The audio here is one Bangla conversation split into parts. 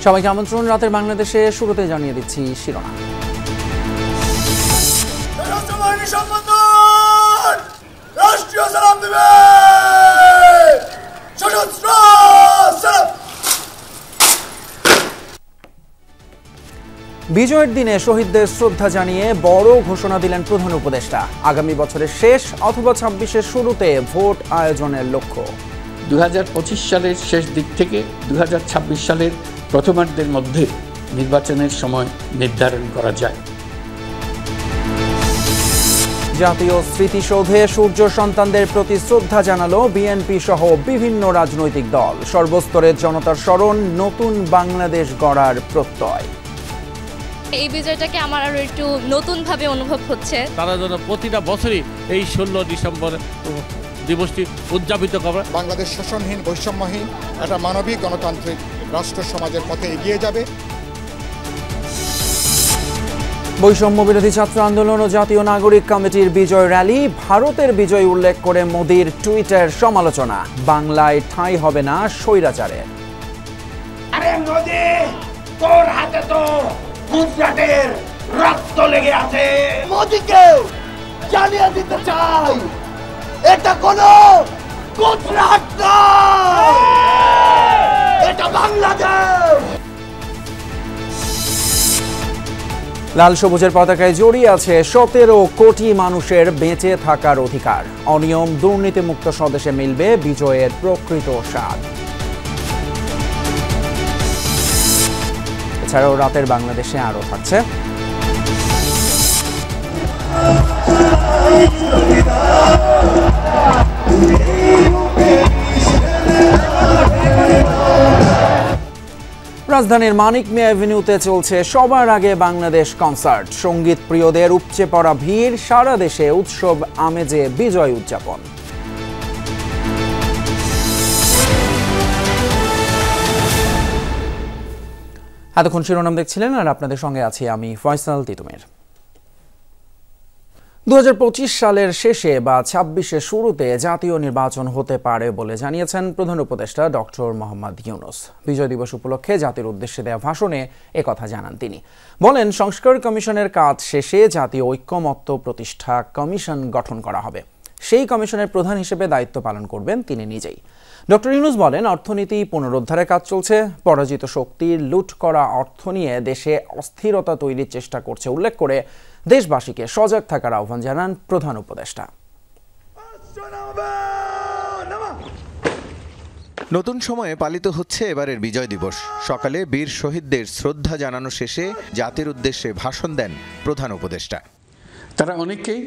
সবাইকে আমন্ত্রণ। রাতের বাংলাদেশে শুরুতে জানিয়ে দিচ্ছি শিরোনাম। বিজয়ের দিনে শহীদদের শ্রদ্ধা জানিয়ে বড় ঘোষণা দিলেন প্রধান উপদেষ্টা। আগামী বছরের শেষ অথবা ২৬-এর শুরুতে ভোট আয়োজনের লক্ষ্য। ২০২৫ সালের শেষ দিক থেকে ২০২৬ সালের প্রথমার্ধের মধ্যে নির্বাচনের সময় নির্ধারণ করা যায়। জাতীয় স্মৃতিসৌধে সূর্য সন্তানদের প্রতি শ্রদ্ধা জানালো বিএনপি সহ বিভিন্ন রাজনৈতিক দল। সর্বস্তরের জনতার স্মরণ, নতুন বাংলাদেশ গড়ার প্রত্যয়। এই বিজয়টাকে আমার আরো একটু নতুনভাবে অনুভব হচ্ছে। তারা যেন প্রতিটা বছরই এই 16 ডিসেম্বর দিবসটি উদযাপিত করে। বাংলাদেশ শোষণহীন, বৈষম্যহীন একটা মানবিক গণতান্ত্রিক রাষ্ট্র সমাজের পথে এগিয়ে যাবে। বৈষম্য বিরোধী ছাত্র আন্দোলন ও জাতীয় নাগরিক কমিটির বিজয় র্যালি। ভারতের বিজয় উল্লেখ করে মোদির টুইটার সমালোচনা। বাংলায় ঠাঁই হবে না স্বৈরাচারের। আরে মোদি, তোর হাতে তো গুজরাটের রক্ত লেগে আছে। মোদিকে জানিয়ে দিতে চাই, এটা কোনো গুজরাট নয়, এটা বাংলাদেশ। লাল সবুজের পতাকায় জড়িয়ে আছে 17 কোটি মানুষের বেঁচে থাকার অধিকার। অনিয়ম দুর্নীতিমুক্ত স্বদেশে মিলবে বিজয়ের প্রকৃত স্বাদ। এছাড়াও রাতের বাংলাদেশে আরও থাকছে রাজধানীর মানিক মিয়া এভিনিউতে চলছে সবার আগে বাংলাদেশ কনসার্ট। সঙ্গীত প্রিয়দের উপচে পড়া ভিড়, সারা দেশে উৎসব আমেজে বিজয় উদযাপন। এতক্ষণ শিরোনাম দেখছিলেন, আর আপনাদের সঙ্গে আছি আমি ফয়সাল তিতুমির। ২০২৫ সালের শেষে বা ২৬-এর শুরুতে জাতীয় নির্বাচন হতে পারে বলে জানিয়েছেন প্রধান উপদেষ্টা ডক্টর মোহাম্মদ ইউনূস। বিজয় দিবস উপলক্ষে জাতির উদ্দেশ্যে দেওয়া ভাষণে একথা জানান তিনি। বলেন, সংস্কার কমিশনের কাজ শেষে জাতীয় ঐক্যমত্য প্রতিষ্ঠা কমিশন গঠন করা হবে। সেই কমিশনের প্রধান হিসেবে দায়িত্ব পালন করবেন তিনি নিজেই। ডক্টর ইউনূস বলেন, অর্থনীতি পুনরুদ্ধারের কাজ চলছে। পরাজিত শক্তির লুট করা অর্থ নিয়ে দেশে অস্থিরতা তৈরির চেষ্টা করছে উল্লেখ করে দেশবাসীকে সজাগ থাকার আহ্বান জানান প্রধান উপদেষ্টা। নতুন সময়ে পালিত হচ্ছে এবারের বিজয় দিবস। সকালে বীর শহীদদের শ্রদ্ধা জানানো শেষে জাতির উদ্দেশ্যে ভাষণ দেন প্রধান উপদেষ্টা। তারা অনেকেই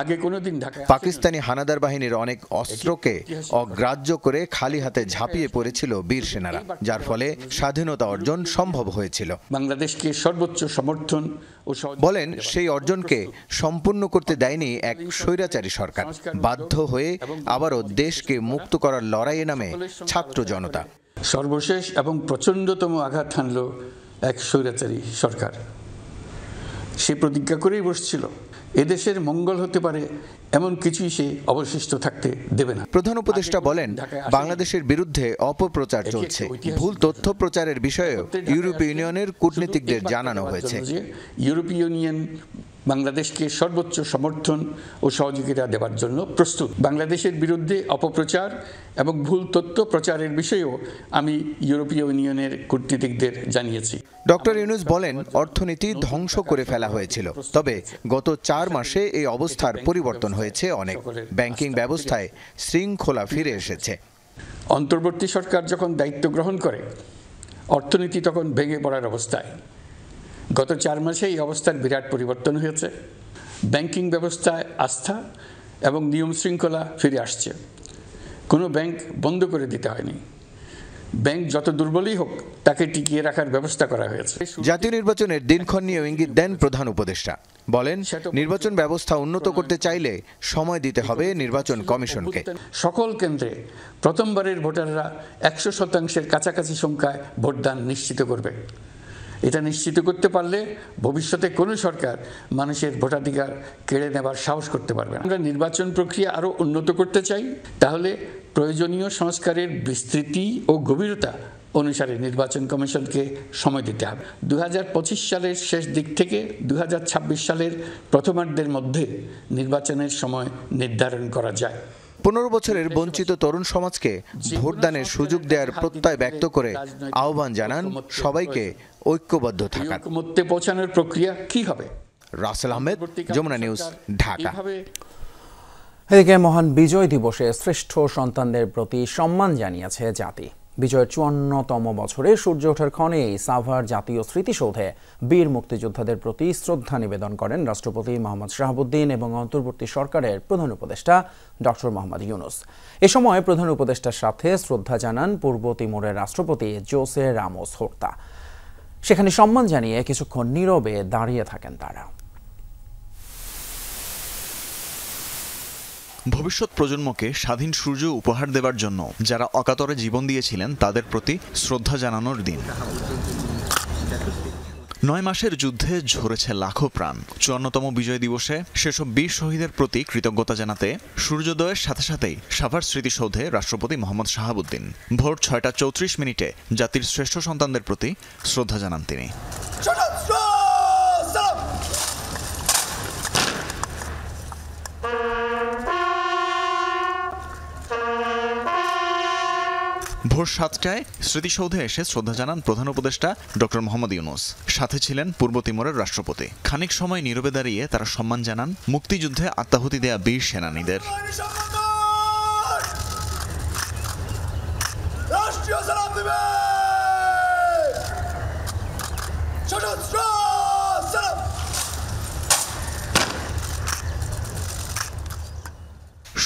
আগে কোনোদিন পাকিস্তানি হানাদার বাহিনীর অনেক অস্ত্রকে অগ্রাহ্য করে খালি হাতে ঝাঁপিয়ে পড়েছিল বীর সেনারা, যার ফলে স্বাধীনতা অর্জন সম্ভব হয়েছিল। বাংলাদেশকে সর্বোচ্চ সমর্থন ও বলেন, সেই অর্জনকে সম্পূর্ণ করতে দেয়নি এক স্বৈরাচারী সরকার। বাধ্য হয়ে আবারও দেশকে মুক্ত করার লড়াইয়ে নামে ছাত্র জনতা। সর্বশেষ এবং প্রচণ্ডতম আঘাত হানল এক স্বৈরাচারী সরকার। সে প্রতিজ্ঞা করেই বসছিল, এদেশের মঙ্গল হতে পারে এমন কিছুই সে অবশিষ্ট থাকতে দেবে না। প্রধান উপদেষ্টা বলেন, বাংলাদেশের বিরুদ্ধে অপপ্রচার চলছে। ভুল তথ্য প্রচারের বিষয়েও ইউরোপীয় ইউনিয়নের কূটনীতিকদের জানানো হয়েছে। ইউরোপীয় ইউনিয়ন বাংলাদেশকে সর্বোচ্চ সমর্থন ও সহযোগিতা দেওয়ার জন্য প্রস্তুত। বাংলাদেশের বিরুদ্ধে অপপ্রচার এবং ভুল তথ্য প্রচারের বিষয়েও আমি ইউরোপীয় ইউনিয়নের কূটনীতিকদের জানিয়েছি। ডক্টর ইউনূস বলেন, অর্থনীতি ধ্বংস করে ফেলা হয়েছিল, তবে গত 4 মাসে এই অবস্থার পরিবর্তন হয়েছে অনেক। ব্যাংকিং ব্যবস্থায় শৃঙ্খলা ফিরে এসেছে। অন্তর্বর্তী সরকার যখন দায়িত্ব গ্রহণ করে, অর্থনীতি তখন ভেঙে পড়ার অবস্থায়। গত 4 মাসে এই অবস্থার বিরাট পরিবর্তন হয়েছে। ব্যাংকিং ব্যবস্থায় আস্থা এবং নিয়ম শৃঙ্খলা ফিরে আসছে। কোনো ব্যাংক বন্ধ করে দিতে হয়নি। ব্যাংক যত দুর্বলই হোক, তাকে টিকিয়ে রাখার ব্যবস্থা করা হয়েছে। জাতীয় নির্বাচনের দিনক্ষণ নিয়ে ইঙ্গিত দেন প্রধান উপদেষ্টা। বলেন, নির্বাচন ব্যবস্থা উন্নত করতে চাইলে সময় দিতে হবে নির্বাচন কমিশনকে। সকল কেন্দ্রে প্রথমবারের ভোটাররা 100% কাছাকাছি সংখ্যায় ভোটদান নিশ্চিত করবে। এটা নিশ্চিত করতে পারলে ভবিষ্যতে কোনো সরকার মানুষের ভোটাধিকার কেড়ে নেবার সাহস করতে পারবে না। আমরা নির্বাচন প্রক্রিয়া আরও উন্নত করতে চাই, তাহলে প্রয়োজনীয় সংস্কারের বিস্তৃতি ও গভীরতা অনুসারে নির্বাচন কমিশনকে সময় দিতে হবে। 2025 সালের শেষ দিক থেকে 2026 সালের প্রথমার্ধের মধ্যে নির্বাচনের সময় নির্ধারণ করা যায়। 15 বছরের বঞ্চিত তরুণ সমাজকে ভোটদানের সুযোগ দেওয়ার প্রত্যয় ব্যক্ত করে আহ্বান জানান সবাইকে ঐক্যবদ্ধ থাকার। ঐক্যমত্যে পৌঁছানোর প্রক্রিয়া কি হবে? রাসেল আহমেদ, যমুনা নিউজ, ঢাকা। এদিকে মহান বিজয় দিবসে শ্রেষ্ঠ সন্তানদের প্রতি সম্মান জানিয়েছে জাতি। বিজয়ের 54তম বছরে সূর্য ওঠার ক্ষণেই সাভার জাতীয় স্মৃতিসৌধে বীর মুক্তিযোদ্ধাদের প্রতি শ্রদ্ধা নিবেদন করেন রাষ্ট্রপতি মোহাম্মদ শাহাবুদ্দিন এবং অন্তর্বর্তী সরকারের প্রধান উপদেষ্টা ডক্টর মোহাম্মদ ইউনুস। এ সময় প্রধান উপদেষ্টার সাথে শ্রদ্ধা জানান পূর্ব তিমুরের রাষ্ট্রপতি জোসে রামোস হোর্তা। সেখানে সম্মান জানিয়ে কিছুক্ষণ নীরবে দাঁড়িয়ে থাকেন তারা। ভবিষ্যৎ প্রজন্মকে স্বাধীন সূর্য উপহার দেওয়ার জন্য যারা অকাতরে জীবন দিয়েছিলেন তাদের প্রতি শ্রদ্ধা জানানোর দিন। 9 মাসের যুদ্ধে ঝরেছে লাখো প্রাণ। 54তম বিজয় দিবসে সেসব বীর শহীদের প্রতি কৃতজ্ঞতা জানাতে সূর্যোদয়ের সাথে সাথেই সাভার স্মৃতিসৌধে রাষ্ট্রপতি মোহাম্মদ শাহাবুদ্দিন ভোর 6:34 জাতির শ্রেষ্ঠ সন্তানদের প্রতি শ্রদ্ধা জানান তিনি। ভোর 7টায় স্মৃতিসৌধে এসে শ্রদ্ধা জানান প্রধান উপদেষ্টা ডক্টর মোহাম্মদ ইউনুস। সাথে ছিলেন পূর্ব তিমুরের রাষ্ট্রপতি। খানিক সময় নীরবে দাঁড়িয়ে তারা সম্মান জানান মুক্তিযুদ্ধে আত্মাহুতি দেয়া বীর সেনানীদের।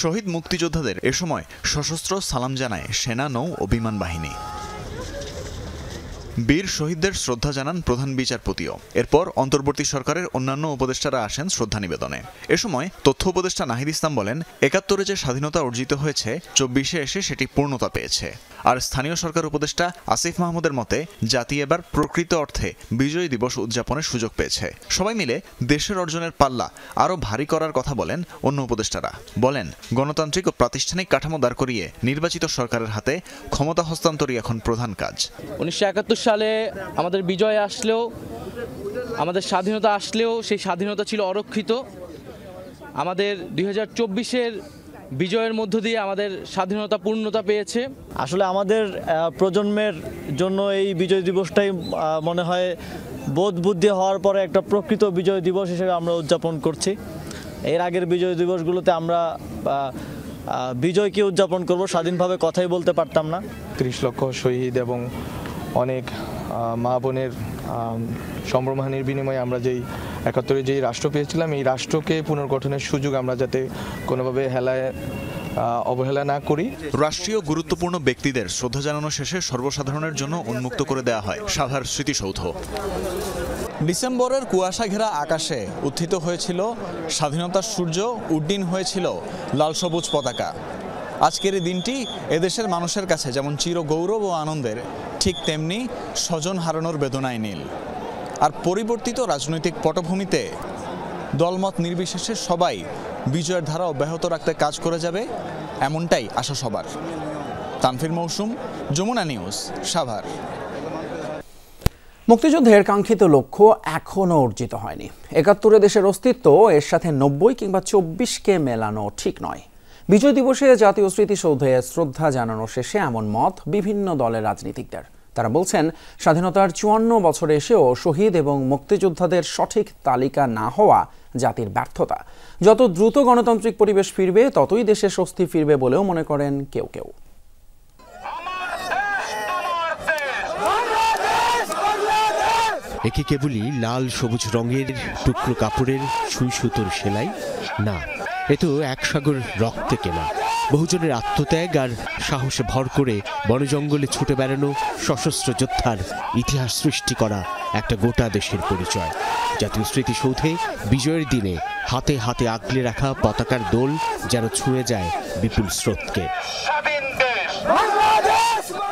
শহীদ মুক্তিযোদ্ধাদের এ সময় সশস্ত্র সালাম জানায় সেনা, নৌ ও বিমান বাহিনী। বীর শহীদদের শ্রদ্ধা জানান প্রধান বিচারপতিও। এরপর অন্তর্বর্তী সরকারের অন্যান্য উপদেষ্টারা আসেন শ্রদ্ধা নিবেদনে। এ সময় তথ্য উপদেষ্টা নাহিদ ইসলাম বলেন, 71-এ যে স্বাধীনতা অর্জিত হয়েছে 24-এ এসে সেটি পূর্ণতা পেয়েছে। আর স্থানীয় সরকার উপদেষ্টা আসিফ মাহমুদের মতে জাতি এবার প্রকৃত অর্থে বিজয় দিবস উদযাপনের সুযোগ পেয়েছে। সবাই মিলে দেশের অর্জনের পাল্লা আরও ভারী করার কথা বলেন অন্য উপদেষ্টারা। বলেন, গণতান্ত্রিক ও প্রাতিষ্ঠানিক কাঠামো দাঁড় করিয়ে নির্বাচিত সরকারের হাতে ক্ষমতা হস্তান্তরই এখন প্রধান কাজ। 1971 সালে আমাদের বিজয় আসলেও, আমাদের স্বাধীনতা আসলেও সেই স্বাধীনতা ছিল অরক্ষিত। আমাদের 2024-এর বিজয়ের মধ্য দিয়ে আমাদের স্বাধীনতা পূর্ণতা পেয়েছে। আসলে আমাদের প্রজন্মের জন্য এই বিজয় দিবসটাই মনে হয় বোধ বুদ্ধি হওয়ার পরে একটা প্রকৃত বিজয় দিবস হিসেবে আমরা উদযাপন করছি। এর আগের বিজয় দিবসগুলোতে আমরা বিজয়কে উদযাপন করব, স্বাধীনভাবে কথাই বলতে পারতাম না। 30 লক্ষ শহীদ এবং অনেক মা বোনের সম্ভ্রমহানির বিনিময়ে আমরা যেই 71-এ যেই রাষ্ট্র পেয়েছিলাম, এই রাষ্ট্রকে পুনর্গঠনের সুযোগ আমরা যাতে কোনোভাবে অবহেলা না করি। রাষ্ট্রীয় গুরুত্বপূর্ণ ব্যক্তিদের শ্রদ্ধা জানানো শেষে সর্বসাধারণের জন্য উন্মুক্ত করে দেওয়া হয় সাভার স্মৃতিসৌধ। ডিসেম্বরের কুয়াশা ঘেরা আকাশে উত্থিত হয়েছিল স্বাধীনতার সূর্য, উড্ডীন হয়েছিল লাল সবুজ পতাকা। আজকের এই দিনটি এদেশের মানুষের কাছে যেমন চির গৌরব ও আনন্দের, ঠিক তেমনি স্বজন হারানোর বেদনায় নীল। আর পরিবর্তিত রাজনৈতিক পটভূমিতে দলমত নির্বিশেষে সবাই বিজয়ের ধারা অব্যাহত রাখতে কাজ করে যাবে, এমনটাই আশা সবার। তানফির মৌসুম, যমুনা নিউজ, সাভার। মুক্তিযুদ্ধের কাঙ্ক্ষিত লক্ষ্য এখনও অর্জিত হয়নি। 71-এ দেশের অস্তিত্ব এর সাথে 90 কিংবা 24-কে মেলানো ঠিক নয়। বিজয় দিবসে জাতীয় স্মৃতিসৌধে শ্রদ্ধা জানানো শেষে এমন মত বিভিন্ন দলের রাজনীতিকদের। তারা বলছেন, স্বাধীনতার 54 বছরে এসেও শহীদ এবং মুক্তিযোদ্ধাদের সঠিক তালিকা না হওয়া জাতির ব্যর্থতা। যত দ্রুত গণতান্ত্রিক পরিবেশ ফিরবে ততই দেশে স্বস্তি ফিরবে বলেও মনে করেন কেউ কেউ। একে কেবলই লাল সবুজ রঙের টুকরো কাপড়ের সুই সুতোর সেলাই না, এ তো এক সাগর রক্তে কেনা, বহুজনের আত্মত্যাগ আর সাহসে ভর করে বনজঙ্গলে ছুটে বেড়ানো সশস্ত্র যোদ্ধার ইতিহাস সৃষ্টি করা একটা গোটা দেশের পরিচয়। জাতীয় স্মৃতিসৌধে বিজয়ের দিনে হাতে হাতে আগলে রাখা পতাকার দোল যেন ছুঁয়ে যায় বিপুল স্রোতকে।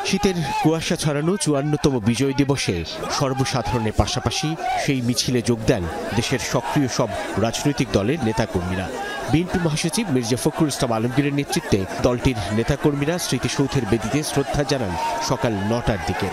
শীতের কুয়াশা ছড়ানো 54তম বিজয় দিবসে সর্বসাধারণের পাশাপাশি সেই মিছিলে যোগ দেন দেশের সক্রিয় সব রাজনৈতিক দলের নেতাকর্মীরা। বিএনপি মহাসচিব মির্জা ফখরুল ইসলাম আলমগীরের নেতৃত্বে দলটির নেতাকর্মীরা স্মৃতিসৌধের বেদিতে শ্রদ্ধা জানান সকাল 9টার দিকে।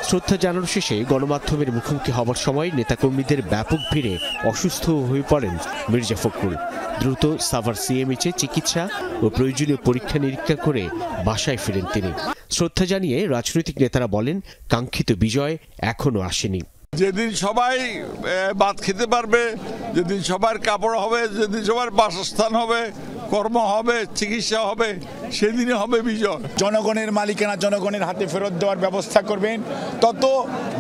শ্রদ্ধা জানানো শেষে গণমাধ্যমের মুখোমুখি হবার সময় নেতাকর্মীদের ব্যাপক ভিড়ে অসুস্থ হয়ে পড়েন মির্জা ফখরুল। দ্রুত সাভার সিএমএইচে চিকিৎসা ও প্রয়োজনীয় পরীক্ষা নিরীক্ষা করে বাসায় ফিরেন তিনি। শ্রদ্ধা জানিয়ে রাজনৈতিক নেতারা বলেন, কাঙ্ক্ষিত বিজয় এখনো আসেনি। যেদিন সবাই ভাত খেতে পারবে, যেদিন সবার কাপড় হবে, যেদিন সবার বাসস্থান হবে, কর্ম হবে, চিকিৎসা হবে, সেদিনই হবে বিজয়। জনগণের মালিকানা জনগণের হাতে ফেরত দেওয়ার ব্যবস্থা করবেন। তত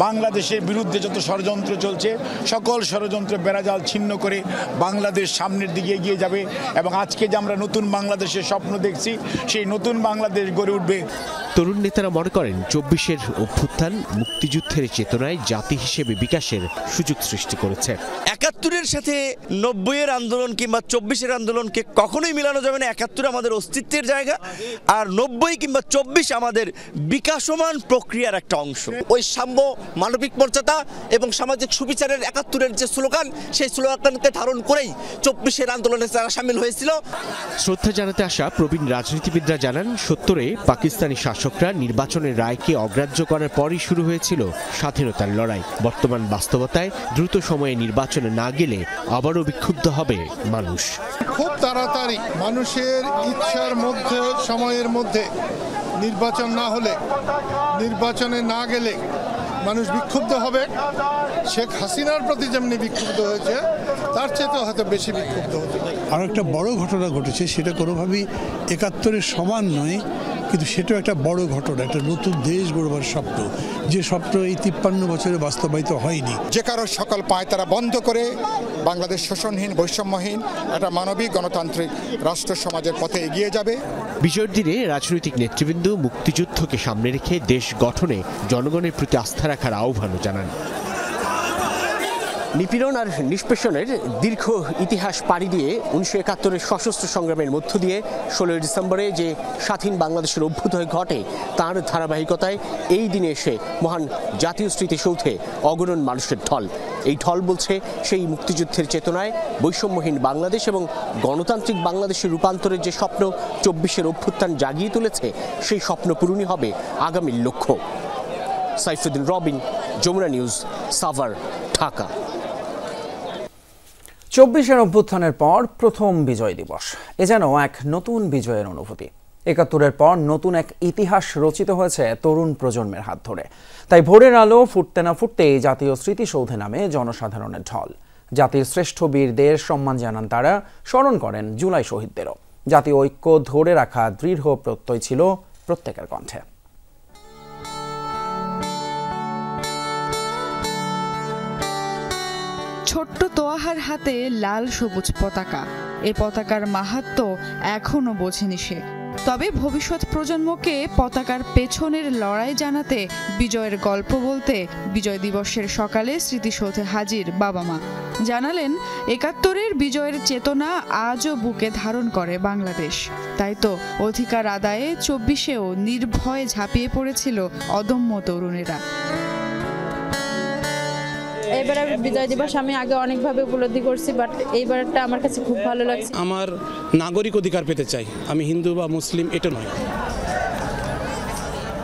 বাংলাদেশের বিরুদ্ধে যত ষড়যন্ত্র চলছে সকল ষড়যন্ত্র বেড়াজাল ছিন্ন করে বাংলাদেশ সামনের দিকে এগিয়ে যাবে এবং আজকে যে আমরা নতুন বাংলাদেশের স্বপ্ন দেখছি সেই নতুন বাংলাদেশ গড়ে উঠবে। তরুণ নেতারা মনে করেন 24-এর অভ্যুত্থান মুক্তিযুদ্ধের চেতনায় জাতি হিসেবে বিকাশের সুযোগ সৃষ্টি করেছে। 71-এর সাথে 90-এর আন্দোলন কিংবা 24-এর আন্দোলনকে কখনোই মিলানো যাবে না। 71 আমাদের অস্তিত্বের জায়গা, আর 90 কিংবা 24 আমাদের বিকাশমান প্রক্রিয়ার একটা অংশ। ওই সাম্য, মানবিক মর্যাদা এবং সামাজিক সুবিচারের 71-এর যে স্লোগান, সেই স্লোগানকে ধারণ করেই 24-এর আন্দোলনে তারা সামিল হয়েছিল। শ্রদ্ধা জানাতে আসা প্রবীণ রাজনীতিবিদরা জানান, 70-এ পাকিস্তানি শাসকরা নির্বাচনের রায়কে অগ্রাহ্য করার পরই শুরু হয়েছিল স্বাধীনতার লড়াই। বর্তমান বাস্তবতায় দ্রুত সময়ে নির্বাচনে না গেলে আবারও বিক্ষুব্ধ হবে মানুষ। খুব তাড়াতাড়ি মানুষের ইচ্ছার মধ্যে, সময়ের মধ্যে নির্বাচন না হলে, নির্বাচনে না গেলে মানুষ বিক্ষুব্ধ হবে। শেখ হাসিনার প্রতি যেমনি বিক্ষুব্ধ হয়েছে তার চেয়ে হয়তো বেশি বিক্ষুব্ধ হতে পারে। আর একটা বড় ঘটনা ঘটেছে, সেটা কোনোভাবেই 71-এর সমান নয়, কিন্তু সেটাও একটা বড় ঘটনা, একটা নতুন দেশ গড়বার স্বপ্ন, যে স্বপ্ন এই 53 বছরে বাস্তবায়িত হয়নি। যে কারো সকল পায়তারা বন্ধ করে বাংলাদেশ শোষণহীন, বৈষম্যহীন একটা মানবিক গণতান্ত্রিক রাষ্ট্র সমাজের পথে এগিয়ে যাবে। বিজয়ের দিনে রাজনৈতিক নেতৃবৃন্দ মুক্তিযুদ্ধকে সামনে রেখে দেশ গঠনে জনগণের প্রতি আস্থা রাখার আহ্বানও জানান। নিপীড়ন আর নিষ্পেষণের দীর্ঘ ইতিহাস পাড়ি দিয়ে 1971-এর সশস্ত্র সংগ্রামের মধ্য দিয়ে 16 ডিসেম্বরে যে স্বাধীন বাংলাদেশের অভ্যুদয় ঘটে, তার ধারাবাহিকতায় এই দিনে এসে মহান জাতীয় স্মৃতিসৌধে অগণন মানুষের ঢল। এই ঢল বলছে, সেই মুক্তিযুদ্ধের চেতনায় বৈষম্যহীন বাংলাদেশ এবং গণতান্ত্রিক বাংলাদেশের রূপান্তরের যে স্বপ্ন 24-এর অভ্যুত্থান জাগিয়ে তুলেছে, সেই স্বপ্ন পূরণই হবে আগামীর লক্ষ্য। সাইফুদ্দিন রবিন, যমুনা নিউজ, সাভার, ঢাকা। 24-এর অভ্যুত্থানের পর প্রথম বিজয় দিবস, এ যেন এক নতুন বিজয়ের অনুভূতি। 71-এর পর নতুন এক ইতিহাস রচিত হয়েছে তরুণ প্রজন্মের হাত ধরে। তাই ভোরের আলো ফুটতে না ফুটতেই জাতীয় স্মৃতিসৌধে নামে জনসাধারণের ঢল। জাতির শ্রেষ্ঠ বীরদের সম্মান জানান তারা, স্মরণ করেন জুলাই শহীদদেরও। জাতীয় ঐক্য ধরে রাখা দৃঢ় প্রত্যয় ছিল প্রত্যেকের কণ্ঠে। ছোট্ট তোয়াহার হাতে লাল সবুজ পতাকা, এই পতাকার মাহাত্ম্য এখনো বোঝেনি সে। তবে ভবিষ্যৎ প্রজন্মকে পতাকার পেছনের লড়াই জানাতে, বিজয়ের গল্প বলতে বিজয় দিবসের সকালে স্মৃতিসৌধে হাজির বাবা মা। জানালেন, 71-এর বিজয়ের চেতনা আজও বুকে ধারণ করে বাংলাদেশ। তাই তো অধিকার আদায়ে 24-এও নির্ভয়ে ঝাঁপিয়ে পড়েছিল অদম্য তরুণেরা। এবারে বিজয় দিবস আমি আগে অনেকভাবে উপলব্ধি করছি, বাট এইবারটা আমার কাছে খুব ভালো লাগছে। আমার নাগরিক অধিকার পেতে চাই, আমি হিন্দু বা মুসলিম এটা নয়।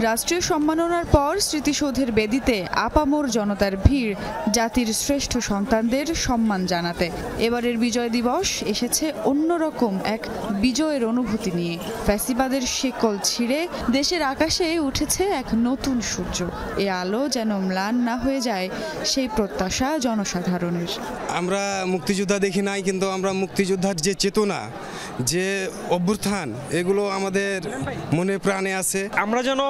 রাষ্ট্রীয় সম্মাননার পর স্মৃতিসৌধের বেদিতে আপামর জনতার ভিড় জাতির শ্রেষ্ঠ সন্তানদের সম্মান জানাতে। এবারের বিজয় দিবস এসেছে অন্যরকম এক বিজয়ের অনুভূতি নিয়ে। ফ্যাসিবাদের শেকল ছিঁড়ে দেশের আকাশে উঠেছে এক নতুন সূর্য। এ আলো যেন ম্লান না হয়ে যায়, সেই প্রত্যাশা জনসাধারণের। আমরা মুক্তিযোদ্ধা দেখি নাই, কিন্তু আমরা মুক্তিযোদ্ধার যে চেতনা, যে অভ্যুত্থান, এগুলো আমাদের মনে প্রাণে আছে। আমরা যেন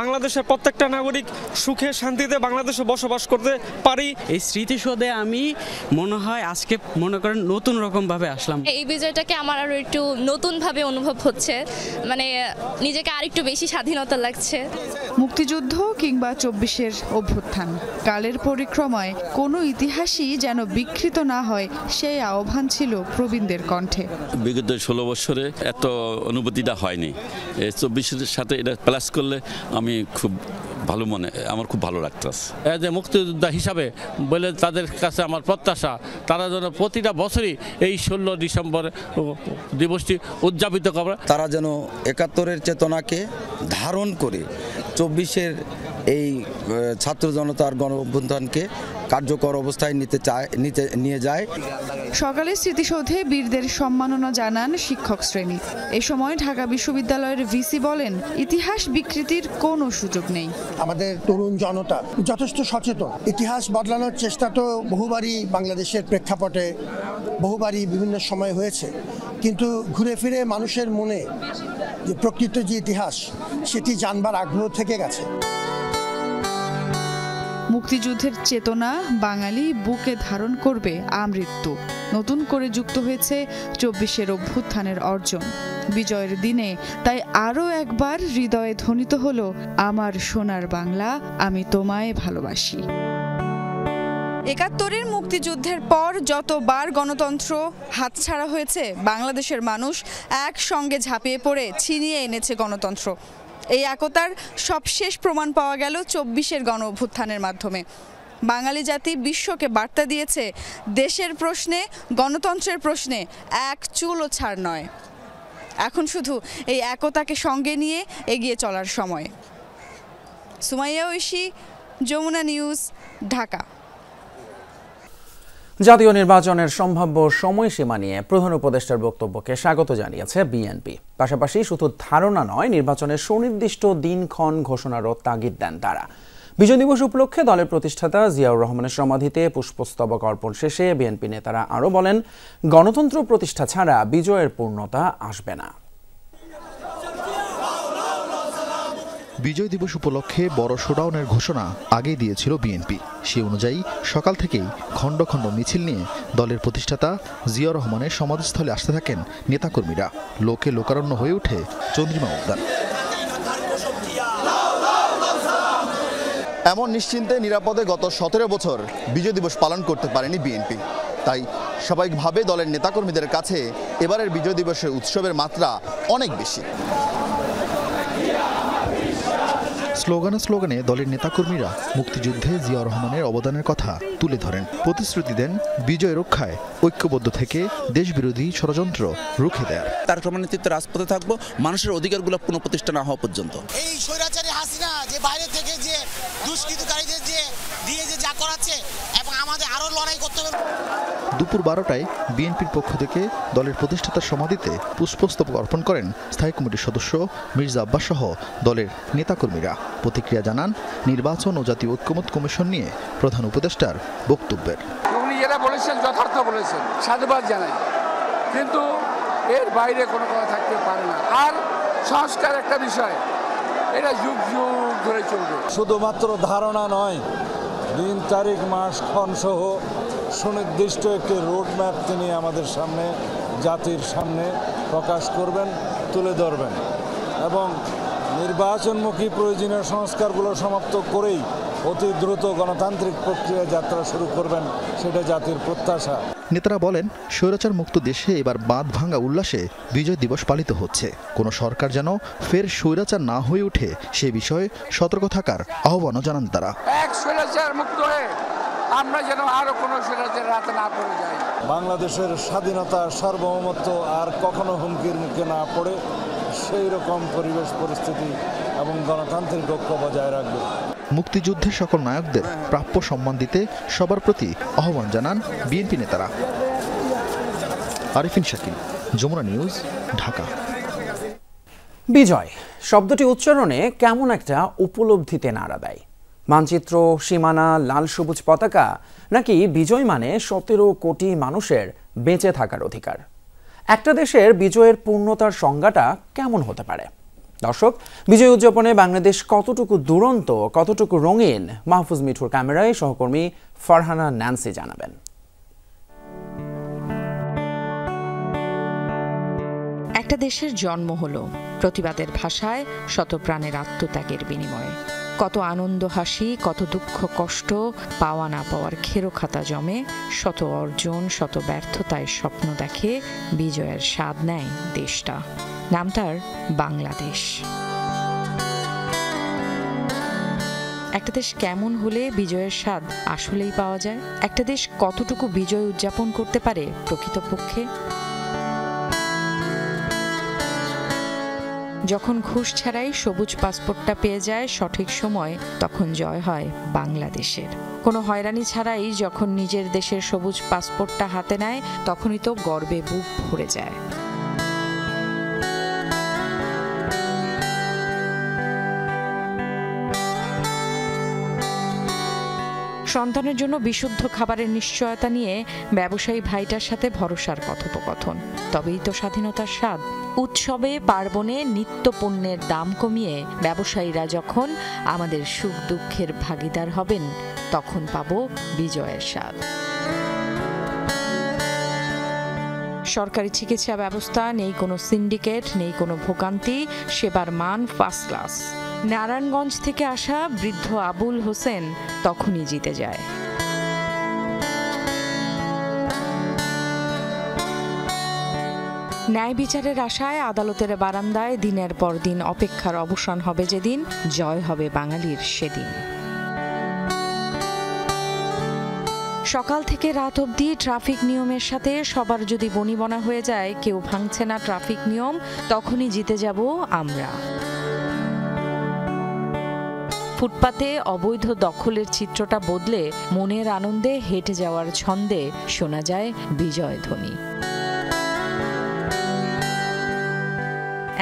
বাংলাদেশের প্রত্যেকটা নাগরিক সুখে শান্তিতে বাংলাদেশে বসবাস করতে পারি। এই স্মৃতিসৌধে আমি মনে হয় আজকে মনে করেন নতুন রকমভাবে আসলাম। এই বিজয়টাকে আমার আরও একটু নতুনভাবে অনুভব হচ্ছে, মানে নিজেকে আরেকটু বেশি স্বাধীনতা লাগছে। মুক্তিযুদ্ধ কিংবা 24-এর অভ্যুত্থান, কালের পরিক্রমায় কোনো ইতিহাসই যেন বিকৃত না হয়, সেই আহ্বান ছিল প্রবীণদের কণ্ঠে। বিগত 16 বছরে এত অনুভূতিটা হয়নি, 24-এর সাথে এটা প্লাস করলে আমি খুব ভালো মনে, আমার খুব ভালো লাগতেছে। এজ এ মুক্তিযোদ্ধা হিসাবে বলে তাদের কাছে আমার প্রত্যাশা তারা যেন প্রতিটা বছরই এই 16 ডিসেম্বর দিবসটি উদযাপিত করে। তারা যেন 71-এর চেতনাকে ধারণ করে 24-এর এই ছাত্র জনতার গণ অভ্যুত্থানকে কার্যকর অবস্থায় নিয়ে যায়। সকালে স্মৃতিসৌধে বীরদের সম্মাননা জানান শিক্ষক শ্রেণী। এ সময় ঢাকা বিশ্ববিদ্যালয়ের ভিসি বলেন, ইতিহাস বিকৃতির কোনো সুযোগ নেই। আমাদের তরুণ জনতা যথেষ্ট সচেতন। ইতিহাস বদলানোর চেষ্টা তো বহুবারই বাংলাদেশের প্রেক্ষাপটে বহুবারই বিভিন্ন সময় হয়েছে, কিন্তু ঘুরে ফিরে মানুষের মনে যে প্রকৃত যে ইতিহাস সেটি জানবার আগ্রহ থেকে গেছে। মুক্তিযুদ্ধের চেতনা বাঙালি বুকে ধারণ করবে আমৃত্যু। নতুন করে যুক্ত হয়েছে 24-এর অভ্যুত্থানের অর্জন। বিজয়ের দিনে তাই আরও একবার হৃদয়ে ধ্বনিত হলো, আমার সোনার বাংলা, আমি তোমায় ভালোবাসি। 71-এর মুক্তিযুদ্ধের পর যতবার গণতন্ত্র হাতছাড়া হয়েছে, বাংলাদেশের মানুষ একসঙ্গে ঝাঁপিয়ে পড়ে ছিনিয়ে এনেছে গণতন্ত্র। এই একতার সবশেষ প্রমাণ পাওয়া গেল 24-এর গণ অভ্যুত্থানের মাধ্যমে। বাঙালি জাতি বিশ্বকে বার্তা দিয়েছে, দেশের প্রশ্নে, গণতন্ত্রের প্রশ্নে এক চুলও ছাড় নয়। এখন শুধু এই একতাকে সঙ্গে নিয়ে এগিয়ে চলার সময়। সুমাইয়া ঐশী, যমুনা নিউজ, ঢাকা। জাতীয় নির্বাচনের সম্ভাব্য সময়সীমা নিয়ে প্রধান উপদেষ্টার বক্তব্যকে স্বাগত জানিয়েছে বিএনপি। পাশাপাশি শুধু ধারণা নয়, নির্বাচনের সুনির্দিষ্ট দিনক্ষণ ঘোষণারও তাগিদ দেন তারা। বিজয় দিবস উপলক্ষে দলের প্রতিষ্ঠাতা জিয়াউর রহমানের সমাধিতে পুষ্পস্তবক অর্পণ শেষে বিএনপি নেতারা আরও বলেন, গণতন্ত্র প্রতিষ্ঠা ছাড়া বিজয়ের পূর্ণতা আসবে না। বিজয় দিবস উপলক্ষে বড় শোডাউনের ঘোষণা আগেই দিয়েছিল বিএনপি। সে অনুযায়ী সকাল থেকেই খণ্ড খণ্ড মিছিল নিয়ে দলের প্রতিষ্ঠাতা জিয়াউর রহমানের সমাধিস্থলে আসতে থাকেন নেতাকর্মীরা। লোকে লোকারণ্য হয়ে ওঠে চন্দ্রিমা উদ্যান। এমন নিশ্চিন্তে নিরাপদে গত 17 বছর বিজয় দিবস পালন করতে পারেনি বিএনপি। তাই স্বাভাবিকভাবে দলের নেতাকর্মীদের কাছে এবারের বিজয় দিবসের উৎসবের মাত্রা অনেক বেশি। স্লোগানে দলের নেতাকর্মীরা মুক্তিযুদ্ধে জিয়াউর রহমানের অবদানের কথা তুলে ধরেন, প্রতিশ্রুতি দেন বিজয় রক্ষায় ঐক্যবদ্ধ থেকে দেশবিরোধী ষড়যন্ত্র রুখে দেয়। তার নেতৃত্বে রাজপথে থাকবো মানুষের অধিকারগুলো পুনঃপ্রতিষ্ঠা না হওয়া পর্যন্ত। এই স্বৈরাচারী হাসিনা যে বাইরে থেকে যে দুষ্কৃতকারীদের যে দিয়ে যে যা করাচ্ছে, এবং আমাদের আরো লড়াই করতে হবে। দুপুর 12টায় বিএনপির পক্ষ থেকে দলের প্রতিষ্ঠাতার সমাধিতে পুষ্পস্তবক অর্পণ করেন স্থায়ী কমিটির সদস্য মির্জা আব্বাস সহ দলের নেতাকর্মীরা। প্রতিক্রিয়া জানান নির্বাচন ও জাতীয় ঐক্যমত্য কমিশন নিয়ে প্রধান উপদেষ্টার বক্তব্যের। উনি যেটা বলেছেন যথার্থ বলেছেন, সাধুবাদ জানাই, কিন্তু এর বাইরে কোনো কথা থাকতে পারে না। আর সংস্কার একটা বিষয়, এটা যুগ যুগ ধরে চলবে। শুধুমাত্র ধারণা নয়, দিন তারিখ মাস ক্ষণ সহ সুনির্দিষ্ট একটি রোডম্যাপ তিনি আমাদের সামনে, জাতির সামনে প্রকাশ করবেন, তুলে ধরবেন এবং নির্বাচনমুখী প্রয়োজনীয় সংস্কারগুলো সমাপ্ত করেই অতি দ্রুত গণতান্ত্রিক প্রক্রিয়া যাত্রা শুরু করবেন, সেটা জাতির প্রত্যাশা। নেতারা বলেন, স্বৈরাচার মুক্ত দেশে এবার বাঁধ ভাঙা উল্লাসে বিজয় দিবস পালিত হচ্ছে। কোনো সরকার যেন ফের স্বৈরাচার না হয়ে ওঠে সে বিষয়ে সতর্ক থাকার আহ্বানও জানান তারা। এক স্বৈরাচার মুক্ত হয়ে আমরা যেন আরো কোনো স্বৈরাচারের হাতে না পড়ে যাই। বাংলাদেশের স্বাধীনতা, সার্বভৌমত্ব আর কখনো হুমকির মুখে না পড়ে সেই রকম পরিবেশ পরিস্থিতি এবং গণতান্ত্রিক ঐক্য বজায় রাখবে। মুক্তিযুদ্ধের সকল নায়কদের প্রাপ্য সম্মান দিতে সবার প্রতি আহ্বান জানান বিএনপি নেতারা। আরিফিন শাকিল, যমুনা নিউজ, ঢাকা। বিজয় শব্দটি উচ্চারণে কেমন একটা উপলব্ধিতে নাড়া দেয়। মানচিত্র, সীমানা, লাল সবুজ পতাকা, নাকি বিজয় মানে 17 কোটি মানুষের বেঁচে থাকার অধিকার? একটা দেশের বিজয়ের পূর্ণতার সংজ্ঞাটা কেমন হতে পারে? দর্শক, বিজয় উদযাপনে বাংলাদেশ কতটুকু দুরন্ত, কতটুকু রঙিন, মাহফুজ মিঠুর ক্যামেরায় সহকর্মী ফারহানা ন্যান্সি জানাবেন। একটা দেশের জন্ম হলো প্রতিবাদের ভাষায়, শত প্রাণের আত্মত্যাগের বিনিময়ে। কত আনন্দ হাসি, কত দুঃখ কষ্ট, পাওয়া না পাওয়ার খেরো খাতা জমে, শত অর্জন, শত ব্যর্থতায় স্বপ্ন দেখে বিজয়ের স্বাদ নেয় দেশটা। নাম তার বাংলাদেশ। একটা দেশ কেমন হলে বিজয়ের স্বাদ আসলেই পাওয়া যায়? একটা দেশ কতটুকু বিজয় উদযাপন করতে পারে প্রকৃতপক্ষে? যখন ঘুষ ছাড়াই সবুজ পাসপোর্টটা পেয়ে যায় সঠিক সময়, তখন জয় হয় বাংলাদেশের। কোনো হয়রানি ছাড়াই যখন নিজের দেশের সবুজ পাসপোর্টটা হাতে নেয়, তখনই তো গর্বে বুক ভরে যায়। সন্তানের জন্য বিশুদ্ধ খাবারের নিশ্চয়তা নিয়ে ব্যবসায়ী ভাইটার সাথে ভরসার কথোপকথন, তবেই তো স্বাধীনতার স্বাদ। উৎসবে পার্বণে নিত্য পণ্যের দাম কমিয়ে ব্যবসায়ীরা যখন আমাদের সুখ দুঃখের ভাগিদার হবেন, তখন পাবো বিজয়ের স্বাদ। সরকারি চিকিৎসা ব্যবস্থা, নেই কোনো সিন্ডিকেট, নেই কোনো ভোগান্তি, সেবার মান ফার্স্ট ক্লাস। নারায়ণগঞ্জ থেকে আসা বৃদ্ধ আবুল হোসেন তখনই জিতে যায়। ন্যায় বিচারের আশায় আদালতের বারান্দায় দিনের পর দিন অপেক্ষার অবসান হবে যেদিন, জয় হবে বাঙালির সেদিন। সকাল থেকে রাত অবধি ট্রাফিক নিয়মের সাথে সবার যদি বনিবনা হয়ে যায়, কেউ ভাঙছে না ট্রাফিক নিয়ম, তখনই জিতে যাব আমরা। ফুটপাতে অবৈধ দখলের চিত্রটা বদলে মনের আনন্দে হেঁটে যাওয়ার ছন্দে শোনা যায় বিজয় ধ্বনি।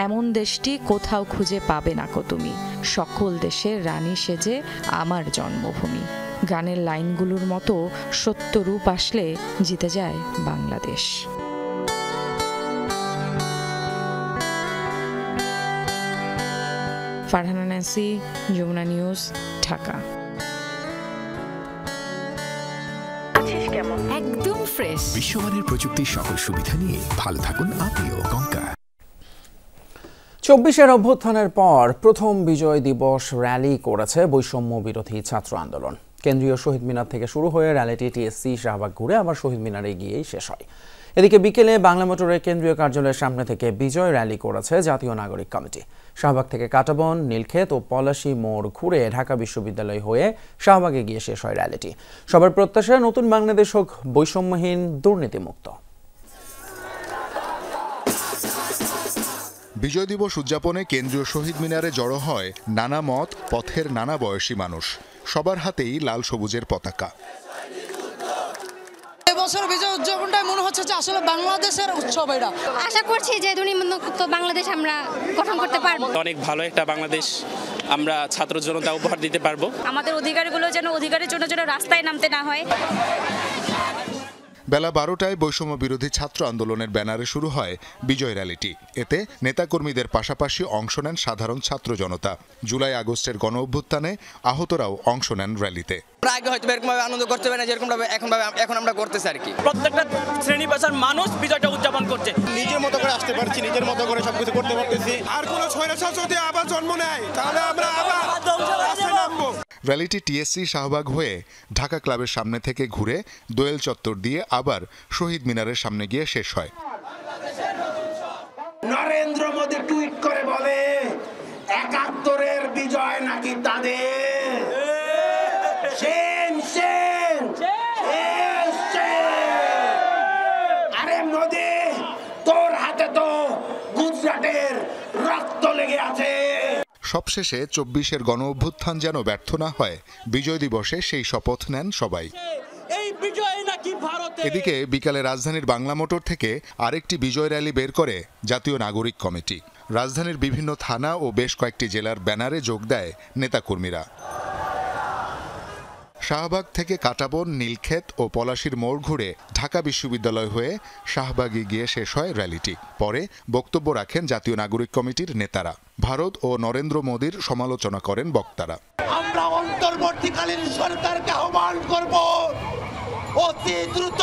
এমন দেশটি কোথাও খুঁজে পাবে না কো তুমি, সকল দেশের রানী সেজে আমার জন্মভূমি। গানের লাইনগুলোর মতো সত্য রূপ আসলে জিতে যায় বাংলাদেশ। Farhana Nancy, Jamuna news, Dhaka. একদম ফ্রেশ, বিশ্বমানের প্রযুক্তির সকল সুবিধা নিয়ে ভালো থাকুন আপনিও। কঙ্কা ২৪-এর অভ্যুত্থানের পর প্রথম বিজয় দিবস র্যালি করেছে বৈষম্য বিরোধী ছাত্র আন্দোলন। কেন্দ্রীয় শহীদ মিনার থেকে শুরু হয়ে র্যালিটি টিএসসি শাহবাগ ঘুরে আবার শহীদ মিনারে গিয়েই শেষ হয়। এদিকে বিকেলে বাংলা মোটরের কেন্দ্রীয় কার্যালয়ের সামনে থেকে বিজয় র্যালি করেছে জাতীয় নাগরিক কমিটি। শাহবাগ থেকে কাটাবন, নীলক্ষেত ও পলাশী মোড় ঘুরে ঢাকা বিশ্ববিদ্যালয় হয়ে শাহবাগে গিয়ে শেষ হয় র্যালিটি। সবার প্রত্যাশা নতুন বাংলাদেশ হোক বৈষম্যহীন, দুর্নীতিমুক্ত। বিজয় দিবস উদযাপনে কেন্দ্রীয় শহীদ মিনারে জড়ো হয় নানা মত, পথের নানা বয়সী মানুষ। সবার হাতেই লাল সবুজের পতাকা। এবছর বিজয় উদযাপনটাই মনে হচ্ছে যে আসলে বাংলাদেশের উৎসব। এটা আশা করছি যে দুর্নীতিমুক্ত বাংলাদেশ আমরা গঠন করতে পারবো। অনেক ভালো একটা বাংলাদেশ আমরা ছাত্র জনতা উপহার দিতে পারবো। আমাদের অধিকারগুলো যেন অধিকারের জন্য রাস্তায় নামতে না হয়। বেলা 12টায় বৈষম্য বিরোধী ছাত্র আন্দোলনের ব্যানারে শুরু হয় বিজয় র্যালিটি। এতে নেতাকর্মীদের পাশাপাশি অংশ নেন সাধারণ ছাত্র জনতা। জুলাই আগস্টের গণ অভ্যুত্থানে আহতরাও অংশ নেন র্যালিতে। আগে হয়তো এরকমভাবে আনন্দ করতে পারে না যেরকমভাবে এখন আমরা করতেছি আর কি। প্রত্যেকটা শ্রেণী পেশার মানুষ বিজয়টা উদযাপন করছে। নিজের মতো করে আসতে পারছি, নিজের মতো করে সবকিছু করতে পারতেছি। আর কোনো স্বৈরাচার যদি আবার জন্ম নেয় তাহলে আমরা আবার রাস্তায় নামবো। র্যালিটি টিএসসি শাহবাগ হয়ে ঢাকা ক্লাবের সামনে থেকে ঘুরে দোয়েল চত্বর দিয়ে আবার শহীদ মিনারের সামনে গিয়ে শেষ হয়। নরেন্দ্র মোদী টুইট করে বলে ৭১-এর বিজয় নাকি তাদের। আরে মোদী, তোর হাতে তো গুজরাটের রক্ত লেগে আছে। সবশেষে ২৪-এর গণ অভ্যুত্থান যেন ব্যর্থ না হয়, বিজয় দিবসে সেই শপথ নেন সবাই। এদিকে বিকালে রাজধানীর বাংলা মোটর থেকে আরেকটি বিজয় র্যালি বের করে জাতীয় নাগরিক কমিটি। রাজধানীর বিভিন্ন থানা ও বেশ কয়েকটি জেলার ব্যানারে যোগ দেয় নেতাকর্মীরা। শাহবাগ থেকে কাটাবন, নীলক্ষেত ও পলাশীর মোড় ঘুরে ঢাকা বিশ্ববিদ্যালয় হয়ে শাহবাগে গিয়ে শেষ হয় র্যালিটি। পরে বক্তব্য রাখেন জাতীয় নাগরিক কমিটির নেতারা। ভারত ও নরেন্দ্র মোদীর সমালোচনা করেন বক্তারা। আমরা অন্তর্বর্তীকালীন সরকারকে আহ্বান করব অতি দ্রুত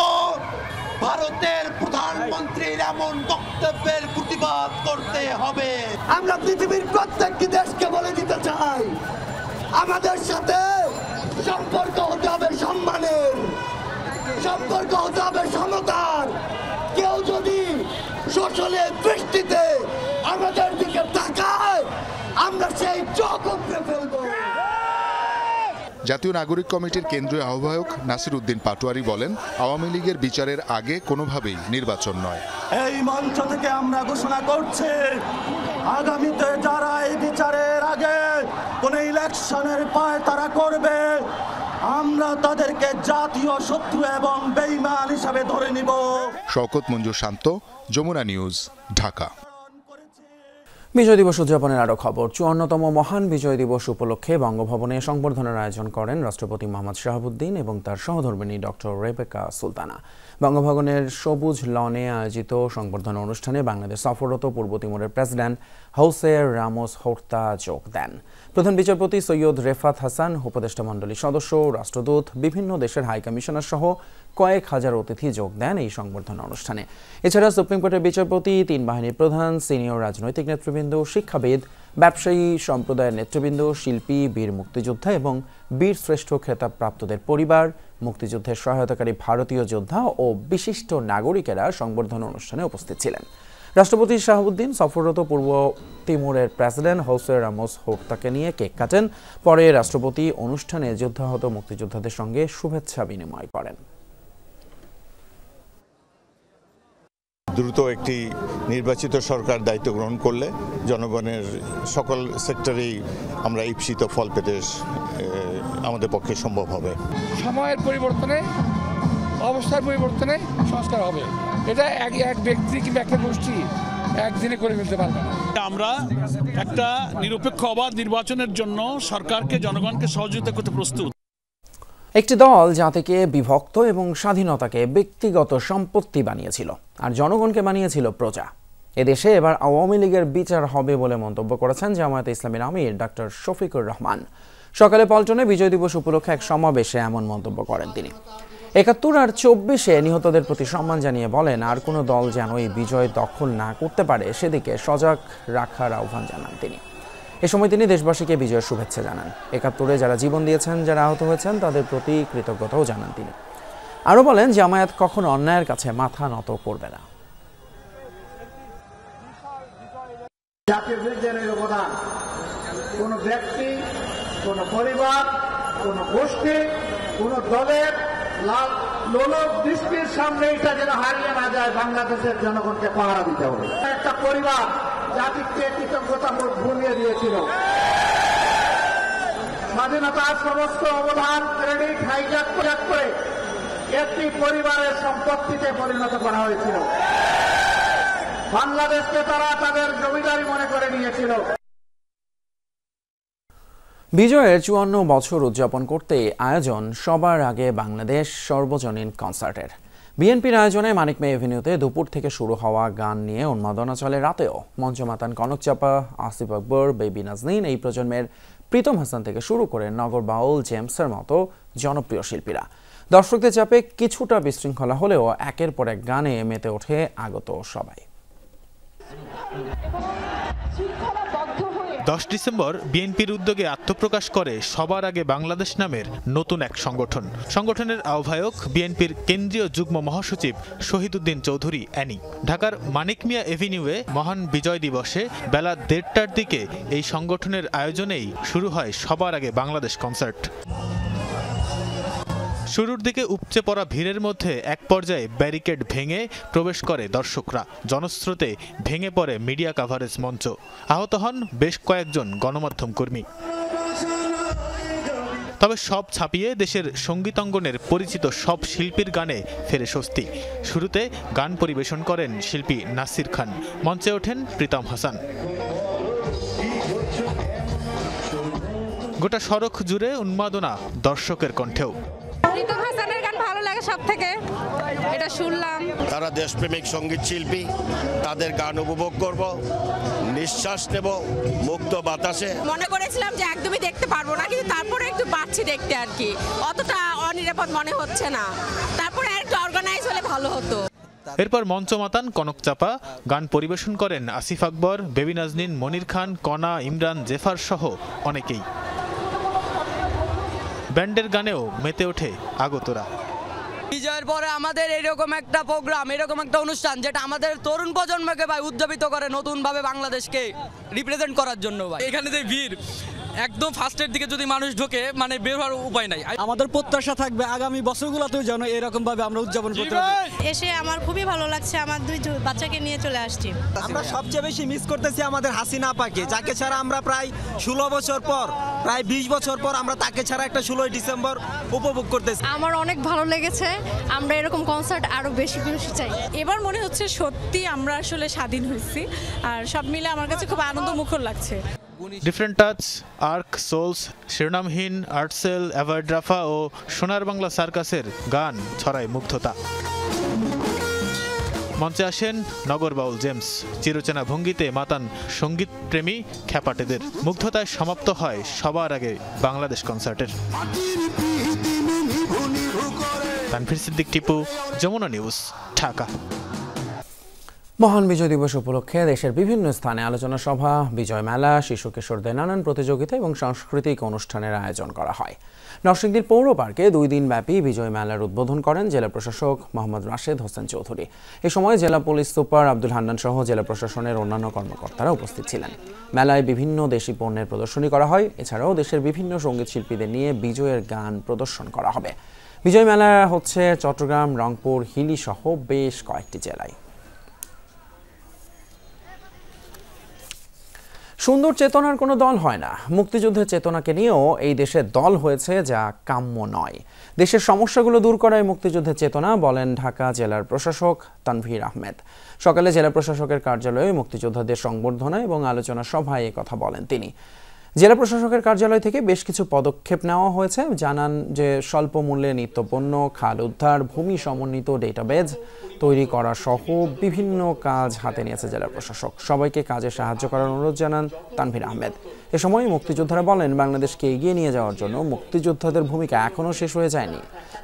ভারতের প্রধানমন্ত্রীর এমন বক্তব্যের প্রতিবাদ করতে হবে। আমরা পৃথিবীর প্রত্যেকটি দেশকে বলে দিতে চাই, আমাদের সাথে সম্পর্ক হতে হবে সম্মানের, সম্পর্ক হতে হবে সমতার। কেউ যদি শোষণের দৃষ্টিতে আমাদের দিকে তাকায়, আমরা সেই চোখ উপড়ে ফেলবো। জাতীয় নাগরিক কমিটির কেন্দ্রীয় আহ্বায়ক নাসির উদ্দিন পাটোয়ারি বলেন, আওয়ামী লীগের বিচারের আগে কোনোভাবেই নির্বাচন নয়। এই মঞ্চ থেকে আমরা ঘোষণা করছি, আগামীতে যারা এই বিচারের আগে কোন ইলেকশনের পায়তারা করবে, আমরা তাদেরকে জাতীয় শত্রু এবং বেঈমান হিসাবে ধরে নিব। শওকত মঞ্জুর শান্ত, যমুনা নিউজ, ঢাকা। বিজয় দিবস উদযাপনের আরও খবর। 54তম মহান বিজয় দিবস উপলক্ষে বঙ্গভবনে সংবর্ধনার আয়োজন করেন রাষ্ট্রপতি মোহাম্মদ শাহাবুদ্দিন এবং তার সহধর্মিণী ডক্টর রেবেকা সুলতানা। বঙ্গভবনের সবুজ লনে আয়োজিত সংবর্ধনা অনুষ্ঠানে বাংলাদেশ সফররত পূর্ব তিমুরের প্রেসিডেন্ট হোসে রামোস হোর্তা যোগ দেন। প্রধান বিচারপতি সৈয়দ রেফাত হাসান, উপদেষ্টা মণ্ডলীর সদস্য, রাষ্ট্রদূত, বিভিন্ন দেশের হাইকমিশনার সহ কয়েক হাজার অতিথি যোগ দেন এই সংবর্ধনা অনুষ্ঠানে। এছাড়া সুপ্রিম কোর্টের বিচারপতি, 3 বাহিনীর প্রধান, সিনিয়র রাজনৈতিক নেতৃবৃন্দ, শিক্ষাবিদ, ব্যবসায়ী সম্প্রদায়ের নেতৃবৃন্দ, শিল্পী, বীর মুক্তিযোদ্ধা এবং বীর শ্রেষ্ঠ খেতাবপ্রাপ্তদের পরিবার, মুক্তিযুদ্ধের সহায়তাকারী ভারতীয় যোদ্ধা ও বিশিষ্ট নাগরিকেরা সংবর্ধনা অনুষ্ঠানে উপস্থিত ছিলেন। রাষ্ট্রপতি শাহাবুদ্দিন সফররত পূর্ব তিমুরের প্রেসিডেন্ট হোসে রামোস হোর্তাকে নিয়ে কেক কাটেন। পরে রাষ্ট্রপতি অনুষ্ঠানে যুদ্ধাহত মুক্তিযোদ্ধাদের সঙ্গে শুভেচ্ছা বিনিময় করেন। দ্রুত একটি নির্বাচিত সরকার দায়িত্ব গ্রহণ করলে জনগণের সকল সেক্টরেই আমরা ঈপ্সিত ফল পেতে আমাদের পক্ষে সম্ভব হবে। সময়ের পরিবর্তনে, অবস্থার পরিবর্তনে সংস্কার হবে। এটা এক ব্যক্তি কিংবা একটা গোষ্ঠী একদিনে করে ফেলতে পারবে না। আমরা একটা নিরপেক্ষ অবাধ নির্বাচনের জন্য সরকারকে, জনগণকে সহযোগিতা করতে প্রস্তুত। একটি দল জাতিকে বিভক্ত এবং স্বাধীনতাকে ব্যক্তিগত সম্পত্তি বানিয়েছিল আর জনগণকে বানিয়েছিল প্রজা। এদেশে এবার আওয়ামী লীগের বিচার হবে বলে মন্তব্য করেছেন জামায়াতে ইসলামীর আমির ডক্টর শফিকুর রহমান। সকালে পল্টনে বিজয় দিবস উপলক্ষে এক সমাবেশে এমন মন্তব্য করেন তিনি। ৭১ আর ২৪-এ নিহতদের প্রতি সম্মান জানিয়ে বলেন, আর কোনো দল যেন এই বিজয় দখল না করতে পারে সেদিকে সজাগ রাখার আহ্বান জানান তিনি। এ সময় তিনি দেশবাসীকে বিজয়ের শুভেচ্ছা জানান। ৭১-এ যারা জীবন দিয়েছেন, যারা আহত হয়েছেন, তাদের প্রতি কৃতজ্ঞতাও জানান তিনি। আরও বলেন, জামায়াত কখনো অন্যায়ের কাছে মাথা নত করবে না। জাতির বিজ্ঞানের অবদান কোন ব্যক্তি, কোন পরিবার, কোন গোষ্ঠী, কোন দলের লোলক দৃষ্টির সামনে এটা যেন হারিয়ে না যায়। বাংলাদেশের জনগণকে পাহারা দিতে হবে। একটা পরিবার জাতিকে কৃতজ্ঞতা ভুলিয়ে দিয়েছিল। স্বাধীনতার সমস্ত অবদান, ক্রেডিট হাইজ্যাক করে একটি পরিবারের সম্পত্তিতে পরিণত করা হয়েছিল। বাংলাদেশকে তারা তাদের জমিদারি মনে করে নিয়েছিল। বিজয়ের ৫৪ বছর উদযাপন করতে আয়োজন সবার আগে বাংলাদেশ সর্বজনীন কনসার্টের। বিএনপির আয়োজনে মানিক মে এভিনিউতে দুপুর থেকে শুরু হওয়া গান নিয়ে উন্মাদনা চলে রাতেও। মঞ্চে মাতান কনক চাপা, আসিফ আকবর, বেবি নাজনীন, এই প্রজন্মের প্রীতম হাসান থেকে শুরু করে নগর বাউল, জেমসের মতো জনপ্রিয় শিল্পীরা। দর্শকদের চাপে কিছুটা বিশৃঙ্খলা হলেও একের পর এক গানে মেতে ওঠে আগত সবাই। 10 ডিসেম্বর বিএনপির উদ্যোগে আত্মপ্রকাশ করে সবার আগে বাংলাদেশ নামের নতুন এক সংগঠন। সংগঠনের আহ্বায়ক বিএনপির কেন্দ্রীয় যুগ্ম মহাসচিব শহীদুদ্দিন চৌধুরী অ্যানি। ঢাকার মানিক মিয়া এভিনিউয়ে মহান বিজয় দিবসে বেলা ১:৩০টার দিকে এই সংগঠনের আয়োজনেই শুরু হয় সবার আগে বাংলাদেশ কনসার্ট। শুরুর দিকে উপচে পড়া ভিড়ের মধ্যে এক পর্যায়ে ব্যারিকেড ভেঙে প্রবেশ করে দর্শকরা। জনস্রোতে ভেঙে পড়ে মিডিয়া কাভারেজ মঞ্চ। আহত হন বেশ কয়েকজন গণমাধ্যম কর্মী। তবে সব ছাপিয়ে দেশের সঙ্গীতাঙ্গনের পরিচিত সব শিল্পীর গানে ফেরে স্বস্তি। শুরুতে গান পরিবেশন করেন শিল্পী নাসির খান। মঞ্চে ওঠেন প্রীতম হাসান। গোটা সড়ক জুড়ে উন্মাদনা দর্শকের কণ্ঠেও। প্রীতম হাসানের গান ভালো লাগে সব থেকে, এটা শুনলাম। তারা দেশপ্রেমিক সঙ্গীত শিল্পী, তাদের গান উপভোগ করব, নিঃশ্বাস নেব মুক্ত বাতাসে। মনে করেছিলাম যে একদমই দেখতে পারবো না, কিন্তু তারপরে একটু পাচ্ছি দেখতে আর কি, অতটা অনিরাপদ মনে হচ্ছে না। তারপরে একটু অর্গানাইজ হলে ভালো হতো। এরপর মঞ্চ মাতান কনক চাপা। গান পরিবেশন করেন আসিফ আকবর, বেবি নাজনীন, মনির খান, কণা, ইমরান, জেফার সহ অনেকেই। ব্যান্ডের গানেও মেতে ওঠে আগতরা। বিজয়ের পরে আমাদের এরকম একটা প্রোগ্রাম, এরকম একটা অনুষ্ঠান যেটা আমাদের তরুণ প্রজন্মকে ভাই উজ্জীবিত করে নতুন ভাবে বাংলাদেশকে রিপ্রেজেন্ট করার জন্য। ভাই এখানে যে ভিড়, একদম ফার্স্টের দিকে যদি মানুষ ঢোকে মানে বের হওয়ার উপায় নাই। আমাদের প্রত্যাশা থাকবে আগামী বছরগুলোতেও যেন এরকম ভাবে আমরা উদযাপন করতে পারি। এসে আমার খুবই ভালো লাগছে, আমার 2 বাচ্চাকে নিয়ে চলে আসছি। আমরা সবচেয়ে বেশি মিস করতেছি আমাদের হাসিনা আপাকে, যাকে ছাড়া আমরা প্রায় 16 বছর পর, প্রায় 20 বছর পর আমরা তাকে ছাড়া একটা 16 ডিসেম্বর উপভোগ করতেছি। আমার অনেক ভালো লেগেছে, আমরা এরকম কনসার্ট আরো বেশি বেশি চাই। এবার মনে হচ্ছে সত্যি আমরা আসলে স্বাধীন হয়েছি, আর সব মিলে আমার কাছে খুব আনন্দমুখর লাগছে। ডিফারেন্ট টাচ, আর্ক, সোলস, শিরোনামহীন, আর্টসেল, অ্যাভারড্রাফা ও সোনার বাংলা সার্কাসের গান ছড়ায় মুগ্ধতা। মঞ্চে আসেন নগর বাউল জেমস, চিরচেনা ভঙ্গিতে মাতান সঙ্গীত প্রেমী খ্যাপাটেদের। মুগ্ধতায় সমাপ্ত হয় সবার আগে বাংলাদেশ কনসার্টের। তানভীর সিদ্দিক, টিপু, যমুনা নিউজ, ঢাকা। মহান বিজয় দিবস উপলক্ষে দেশের বিভিন্ন স্থানে আলোচনা সভা, বিজয় মেলা, শিশু কিশোরদের নানান প্রতিযোগিতা এবং সাংস্কৃতিক অনুষ্ঠানের আয়োজন করা হয়। নরসিংদীর পৌর পার্কে 2 দিনব্যাপী বিজয় মেলার উদ্বোধন করেন জেলা প্রশাসক মোহাম্মদ রাশেদ হোসেন চৌধুরী। এ সময় জেলা পুলিশ সুপার আব্দুল হান্নান সহ জেলা প্রশাসনের অন্যান্য কর্মকর্তারা উপস্থিত ছিলেন। মেলায় বিভিন্ন দেশি পণ্যের প্রদর্শনী করা হয়। এছাড়াও দেশের বিভিন্ন সঙ্গীত শিল্পীদের নিয়ে বিজয়ের গান প্রদর্শন করা হবে। বিজয় মেলা হচ্ছে চট্টগ্রাম, রংপুর, হিলি সহ বেশ কয়েকটি জেলায়। সুন্দর চেতনার কোনো দল হয় না। মুক্তিযুদ্ধের চেতনাকে নিয়েও এই দেশে দল হয়েছে, যা কাম্য নয়। দেশের সমস্যাগুলো দূর করাই মুক্তিযুদ্ধের চেতনা, বলেন ঢাকা জেলার প্রশাসক তানভীর আহমেদ। সকালে জেলা প্রশাসকের কার্যালয়ে মুক্তিযোদ্ধাদের সংবর্ধনা এবং আলোচনা সভায় কথা বলেন তিনি। জেলা প্রশাসকের কার্যালয় থেকে বেশ কিছু পদক্ষেপ নেওয়া হয়েছে। জানান যে স্বল্প মূল্যে নিত্যপণ্য, খাল উদ্ধার, ভূমি সমন্বিত ডেটাবেজ তৈরি করা সহ বিভিন্ন কাজ হাতে নিয়েছে জেলা প্রশাসক। সবাইকে কাজে সাহায্য করার অনুরোধ জানান তানভীর আহমেদ। এ সময় মুক্তিযোদ্ধারা বলেন, বাংলাদেশকে এগিয়ে নিয়ে যাওয়ার জন্য মুক্তিযোদ্ধাদের ভূমিকা এখনও শেষ হয়ে যায়নি।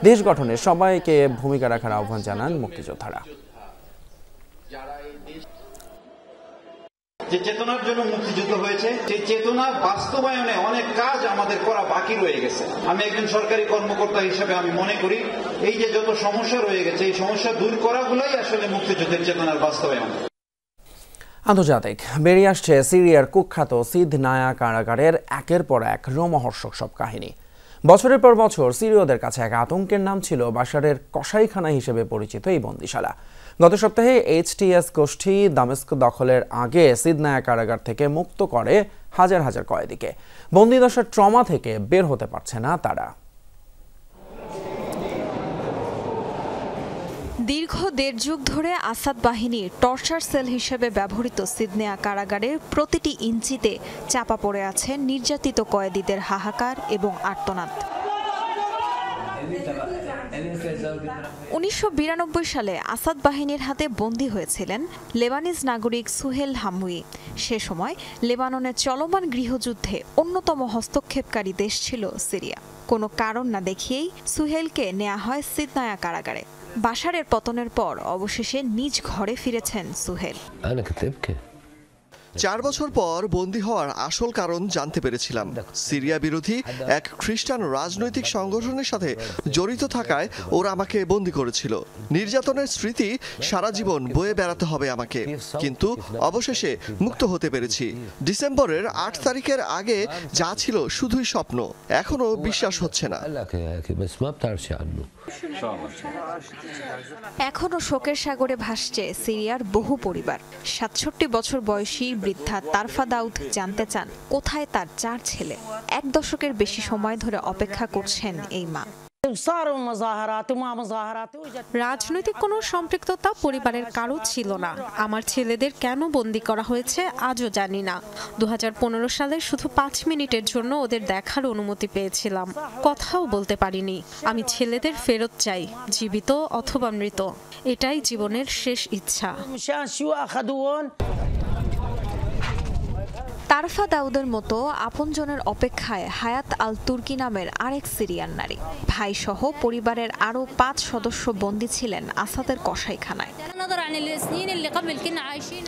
দেশ গঠনে সবাইকে ভূমিকা রাখার আহ্বান জানান মুক্তিযোদ্ধারা। যে চেতনার জন্য মুক্তিযুদ্ধ হয়েছে, সেই চেতনার বাস্তবায়নে অনেক কাজ আমাদের করা বাকি রয়ে গেছে। আমি একজন সরকারি কর্মকর্তা হিসেবে আমি মনে করি এই যে যত সমস্যা রয়ে গেছে, এই সমস্যা দূর করাগুলোই আসলে মুক্তিযুদ্ধের চেতনার বাস্তবায়ন। আন্তর্জাতিক বেরিয়ে আসছে সিরিয়ার কুখ্যাত সিদ নায়া কারাগারের একের পর এক রোমহর্ষক সব কাহিনী। বছরের পর বছর সিরীয়দের কাছে এক আতঙ্কের নাম ছিল বাশারের কসাইখানা হিসেবে পরিচিত এই বন্দিশালা। গত সপ্তাহে এইচটিএস গোষ্ঠী দামেস্ক দখলের আগে সিদ নায়া কারাগার থেকে মুক্ত করে হাজার হাজার কয়েদিকে। বন্দিদশার ট্রমা থেকে বের হতে পারছে না তারা। দীর্ঘ 1.5 যুগ ধরে আসাদ বাহিনীর টর্চার সেল হিসেবে ব্যবহৃত সিদ নায়া কারাগারের প্রতিটি ইঞ্চিতে চাপা পড়ে আছে নির্যাতিত কয়েদিদের হাহাকার এবং আর্তনাদ। 1992 সালে আসাদ বাহিনীর হাতে বন্দী হয়েছিলেন লেবানিজ নাগরিক সুহেল হামুই। সে সময় লেবাননের চলমান গৃহযুদ্ধে অন্যতম হস্তক্ষেপকারী দেশ ছিল সিরিয়া। কোনো কারণ না দেখিয়েই সুহেলকে নেওয়া হয় সিদ নায়া কারাগারে। বাশারের পতনের পর অবশেষে নিজ ঘরে ফিরেছেন সুহেল। 4 বছর পর বন্দী হওয়ার আসল কারণ জানতে পেরেছিলাম। সিরিয়া বিরোধী এক খ্রিস্টান রাজনৈতিক সংগঠনের সাথে জড়িত থাকায় ওরা আমাকে বন্দী করেছিল। নির্যাতনের স্মৃতি সারা জীবন বয়ে বেড়াতে হবে আমাকে, কিন্তু অবশেষে মুক্ত হতে পেরেছি। ডিসেম্বরের 8 তারিখের আগে যা ছিল শুধুই স্বপ্ন, এখনো বিশ্বাস হচ্ছে না। এখনো শোকের সাগরে ভাসছে সিরিয়ার বহু পরিবার। 67 বছর বয়সী বৃদ্ধা তারফা দাউদ জানতে চান কোথায় তার 4 ছেলে। 1 দশকের বেশি সময় ধরে অপেক্ষা করছেন এই মা। রাজনৈতিক কোনো সম্পৃক্ততা পরিবারের কারো ছিল না। আমার ছেলেদের কেন বন্দী করা হয়েছে আজও জানি না। 2015 সালে শুধু 5 মিনিটের জন্য ওদের দেখার অনুমতি পেয়েছিলাম, কথাও বলতে পারিনি। আমি ছেলেদের ফেরত চাই, জীবিত অথবা মৃত। এটাই জীবনের শেষ ইচ্ছা। তারফা দাউদের মতো আপনজনের অপেক্ষায় হায়াত আল তুর্কি নামের আরেক সিরিয়ান নারী। ভাই সহ পরিবারের আরও 5 সদস্য বন্দী ছিলেন আসাদের কসাইখানায়।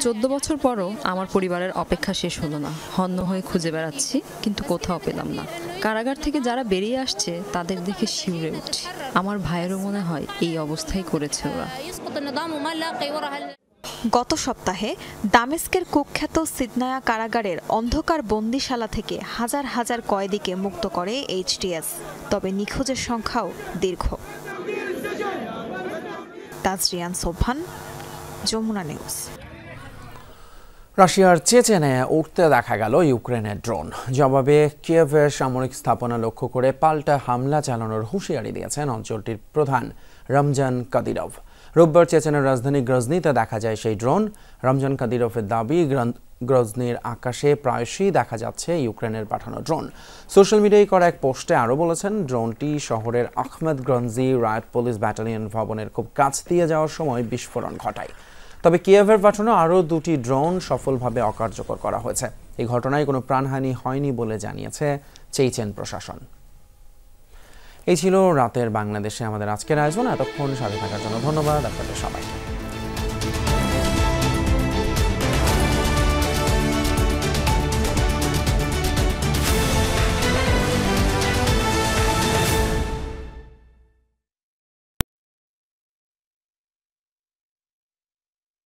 14 বছর পরও আমার পরিবারের অপেক্ষা শেষ হলো না। হন্য হয়ে খুঁজে বেড়াচ্ছি, কিন্তু কোথাও পেলাম না। কারাগার থেকে যারা বেরিয়ে আসছে তাদের দেখে শিউরে উঠছি। আমার ভাইয়েরও মনে হয় এই অবস্থাই করেছে ওরা। গত সপ্তাহে দামেস্কের কুখ্যাত সিদনায়া কারাগারের অন্ধকার বন্দিশালা থেকে হাজার হাজার কয়েদিকে মুক্ত করে এইচটিএস। তবে নিখোঁজের সংখ্যাও দীর্ঘ। তাজরিয়ান সোবহান, যমুনা নিউজ। রাশিয়ার চেচেনে উঠতে দেখা গেল ইউক্রেনের ড্রোন। জবাবে কিয়েভের সামরিক স্থাপনা লক্ষ্য করে পাল্টা হামলা চালানোর হুঁশিয়ারি দিয়েছেন অঞ্চলটির প্রধান রমজান কাদিরভ। রোববার চেচেনের রাজধানী গ্রজনিতে দেখা যায় সেই ড্রোন। রমজান কাদিরভের দাবি, গ্রজনির আকাশে প্রায়শই দেখা যাচ্ছে ইউক্রেনের পাঠানো ড্রোন। সোশ্যাল মিডিয়ায় করা এক পোস্টে আরও বলেছেন, ড্রোনটি শহরের আহমেদগঞ্জি রায়ত পুলিশ ব্যাটালিয়ন ভবনের খুব কাছ দিয়ে যাওয়ার সময় বিস্ফোরণ ঘটায়। তবে কিয়েভের পাঠানো আরও 2টি ড্রোন সফলভাবে অকার্যকর করা হয়েছে। এই ঘটনায় কোনো প্রাণহানি হয়নি বলে জানিয়েছে চেচেন প্রশাসন। এই ছিল রাতের বাংলাদেশে আমাদের আজকের আয়োজন। এতক্ষণ সাথে থাকার জন্য ধন্যবাদ আপনাদের সবাইকে।